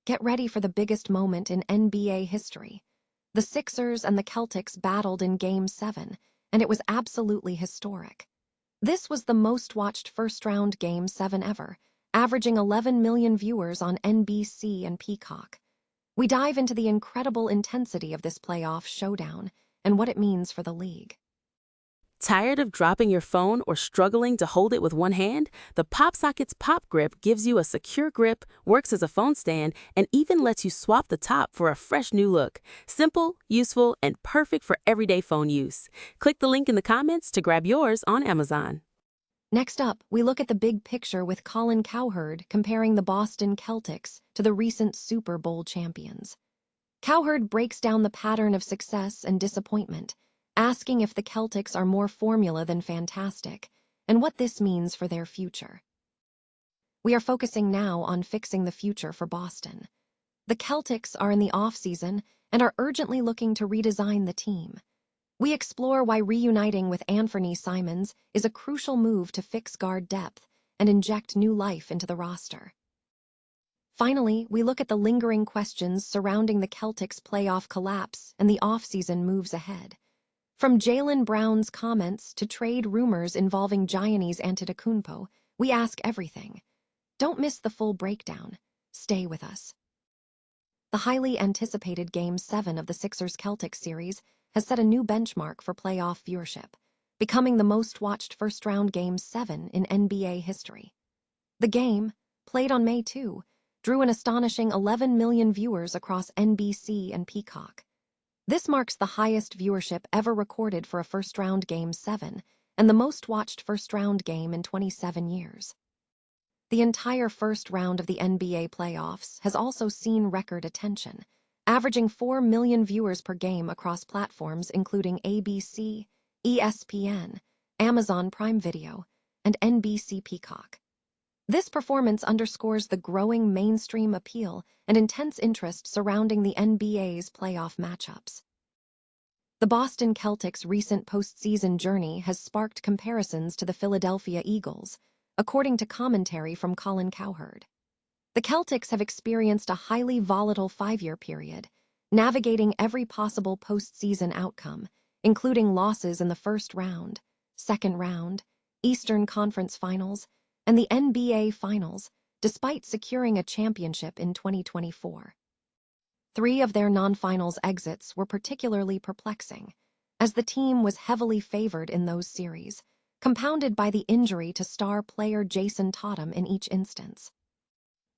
Get ready for the biggest moment in NBA history. The Sixers and the Celtics battled in Game 7, and it was absolutely historic. This was the most-watched first-round Game 7 ever, averaging 11 million viewers on NBC and Peacock. We dive into the incredible intensity of this playoff showdown and what it means for the league. Tired of dropping your phone or struggling to hold it with one hand? The PopSocket's Pop Grip gives you a secure grip, works as a phone stand, and even lets you swap the top for a fresh new look. Simple, useful, and perfect for everyday phone use. Click the link in the comments to grab yours on Amazon. Next up, we look at the big picture with Colin Cowherd comparing the Boston Celtics to the recent Super Bowl champions. Cowherd breaks down the pattern of success and disappointment, asking if the Celtics are more formula than fantastic, and what this means for their future. We are focusing now on fixing the future for Boston. The Celtics are in the off-season and are urgently looking to redesign the team. We explore why reuniting with Anfernee Simons is a crucial move to fix guard depth and inject new life into the roster. Finally, we look at the lingering questions surrounding the Celtics' playoff collapse and the off-season moves ahead. From Jaylen Brown's comments to trade rumors involving Giannis Antetokounmpo, we ask everything. Don't miss the full breakdown. Stay with us. The highly anticipated Game 7 of the Sixers-Celtics series has set a new benchmark for playoff viewership, becoming the most-watched first-round Game 7 in NBA history. The game, played on May 2, drew an astonishing 11 million viewers across NBC and Peacock. This marks the highest viewership ever recorded for a first-round Game 7 and the most-watched first-round game in 27 years. The entire first round of the NBA playoffs has also seen record attention, averaging 4 million viewers per game across platforms including ABC, ESPN, Amazon Prime Video, and NBC Peacock. This performance underscores the growing mainstream appeal and intense interest surrounding the NBA's playoff matchups. The Boston Celtics' recent postseason journey has sparked comparisons to the Philadelphia Eagles, according to commentary from Colin Cowherd. The Celtics have experienced a highly volatile 5-year period, navigating every possible postseason outcome, including losses in the first round, second round, Eastern Conference Finals, and the NBA Finals, despite securing a championship in 2024. 3 of their non-finals exits were particularly perplexing, as the team was heavily favored in those series, compounded by the injury to star player Jason Tatum in each instance.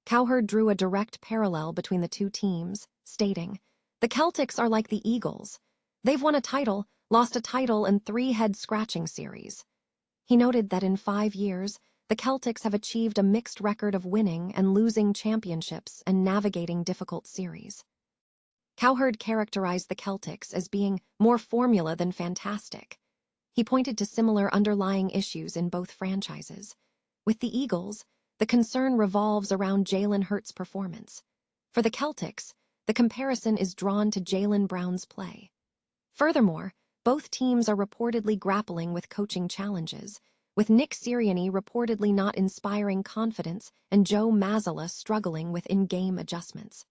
Cowherd drew a direct parallel between the two teams, stating, "The Celtics are like the Eagles. They've won a title, lost a title, and 3 head-scratching series." He noted that in 5 years, the Celtics have achieved a mixed record of winning and losing championships and navigating difficult series. Cowherd characterized the Celtics as being more formula than fantastic. He pointed to similar underlying issues in both franchises. With the Eagles, the concern revolves around Jalen Hurts' performance. For the Celtics, the comparison is drawn to Jaylen Brown's play. Furthermore, both teams are reportedly grappling with coaching challenges, with Nick Sirianni reportedly not inspiring confidence and Joe Mazzulla struggling with in-game adjustments.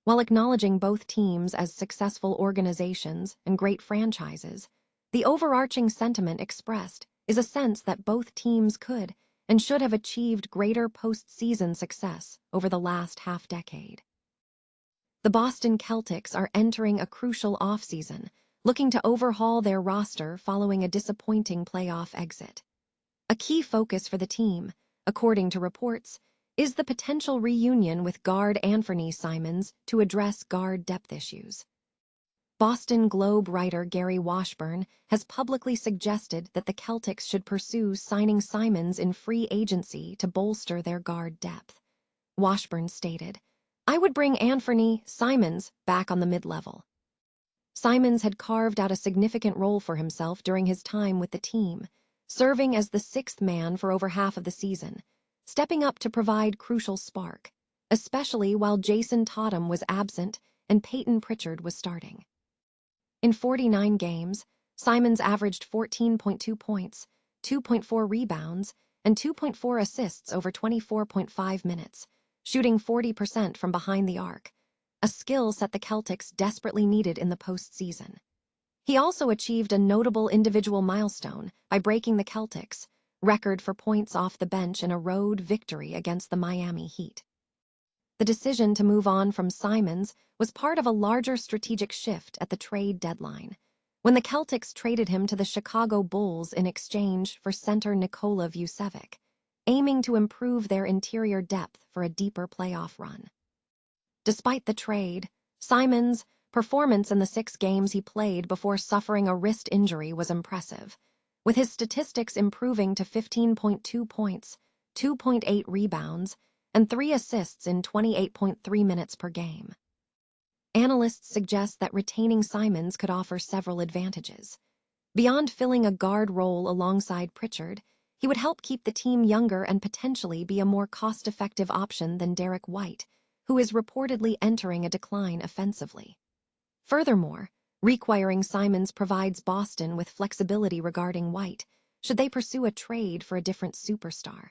While acknowledging both teams as successful organizations and great franchises, the overarching sentiment expressed is a sense that both teams could and should have achieved greater postseason success over the last half-decade. The Boston Celtics are entering a crucial offseason, looking to overhaul their roster following a disappointing playoff exit. A key focus for the team, according to reports, is the potential reunion with guard Anfernee Simons to address guard depth issues. Boston Globe writer Gary Washburn has publicly suggested that the Celtics should pursue signing Simons in free agency to bolster their guard depth. Washburn stated, "I would bring Anfernee Simons back on the mid-level." Simons had carved out a significant role for himself during his time with the team, serving as the 6th man for over half of the season, stepping up to provide crucial spark, especially while Jason Tatum was absent and Peyton Pritchard was starting. In 49 games, Simons averaged 14.2 points, 2.4 rebounds, and 2.4 assists over 24.5 minutes, shooting 40% from behind the arc, a skill set the Celtics desperately needed in the postseason. He also achieved a notable individual milestone by breaking the Celtics' record for points off the bench in a road victory against the Miami Heat. The decision to move on from Simons was part of a larger strategic shift at the trade deadline, when the Celtics traded him to the Chicago Bulls in exchange for center Nikola Vucevic, aiming to improve their interior depth for a deeper playoff run. Despite the trade, Simons' performance in the 6 games he played before suffering a wrist injury was impressive, with his statistics improving to 15.2 points, 2.8 rebounds, and 3 assists in 28.3 minutes per game. Analysts suggest that retaining Simons could offer several advantages. Beyond filling a guard role alongside Pritchard, he would help keep the team younger and potentially be a more cost-effective option than Derek White, who is reportedly entering a decline offensively. Furthermore, requiring Simons provides Boston with flexibility regarding White, should they pursue a trade for a different superstar.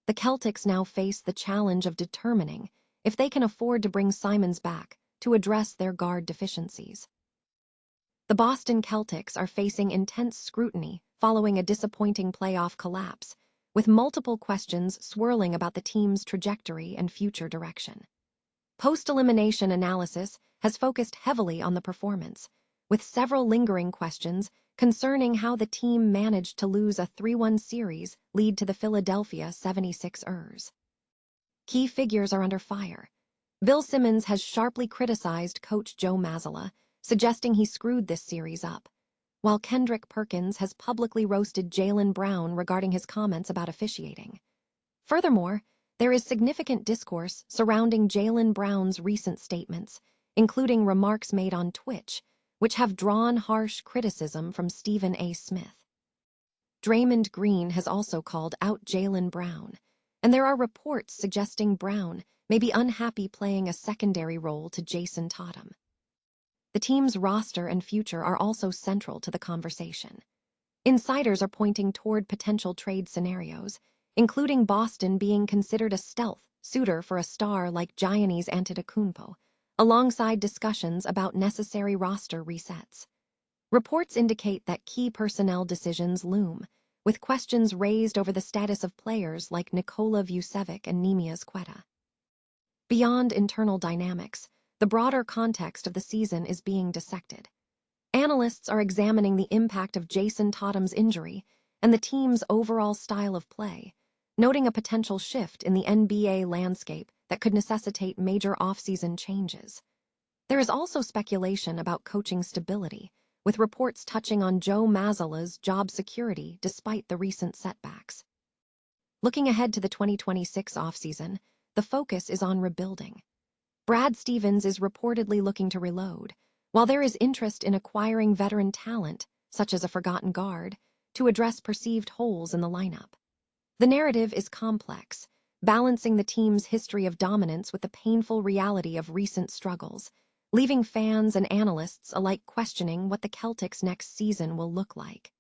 The Celtics now face the challenge of determining if they can afford to bring Simons back to address their guard deficiencies. The Boston Celtics are facing intense scrutiny following a disappointing playoff collapse, with multiple questions swirling about the team's trajectory and future direction. Post-elimination analysis has focused heavily on the performance, with several lingering questions concerning how the team managed to lose a 3-1 series lead to the Philadelphia 76ers. Key figures are under fire. Bill Simmons has sharply criticized coach Joe Mazzulla, suggesting he screwed this series up, while Kendrick Perkins has publicly roasted Jaylen Brown regarding his comments about officiating. Furthermore, there is significant discourse surrounding Jaylen Brown's recent statements, including remarks made on Twitch, which have drawn harsh criticism from Stephen A. Smith. Draymond Green has also called out Jaylen Brown, and there are reports suggesting Brown may be unhappy playing a secondary role to Jason Tatum. The team's roster and future are also central to the conversation. Insiders are pointing toward potential trade scenarios, including Boston being considered a stealth suitor for a star like Giannis Antetokounmpo, alongside discussions about necessary roster resets. Reports indicate that key personnel decisions loom, with questions raised over the status of players like Nikola Vucevic and Neemias Queta. Beyond internal dynamics, the broader context of the season is being dissected. Analysts are examining the impact of Jason Tatum's injury and the team's overall style of play, noting a potential shift in the NBA landscape that could necessitate major offseason changes. There is also speculation about coaching stability, with reports touching on Joe Mazzulla's job security despite the recent setbacks. Looking ahead to the 2026 offseason, the focus is on rebuilding. Brad Stevens is reportedly looking to reload, while there is interest in acquiring veteran talent, such as a forgotten guard, to address perceived holes in the lineup. The narrative is complex, balancing the team's history of dominance with the painful reality of recent struggles, leaving fans and analysts alike questioning what the Celtics' next season will look like.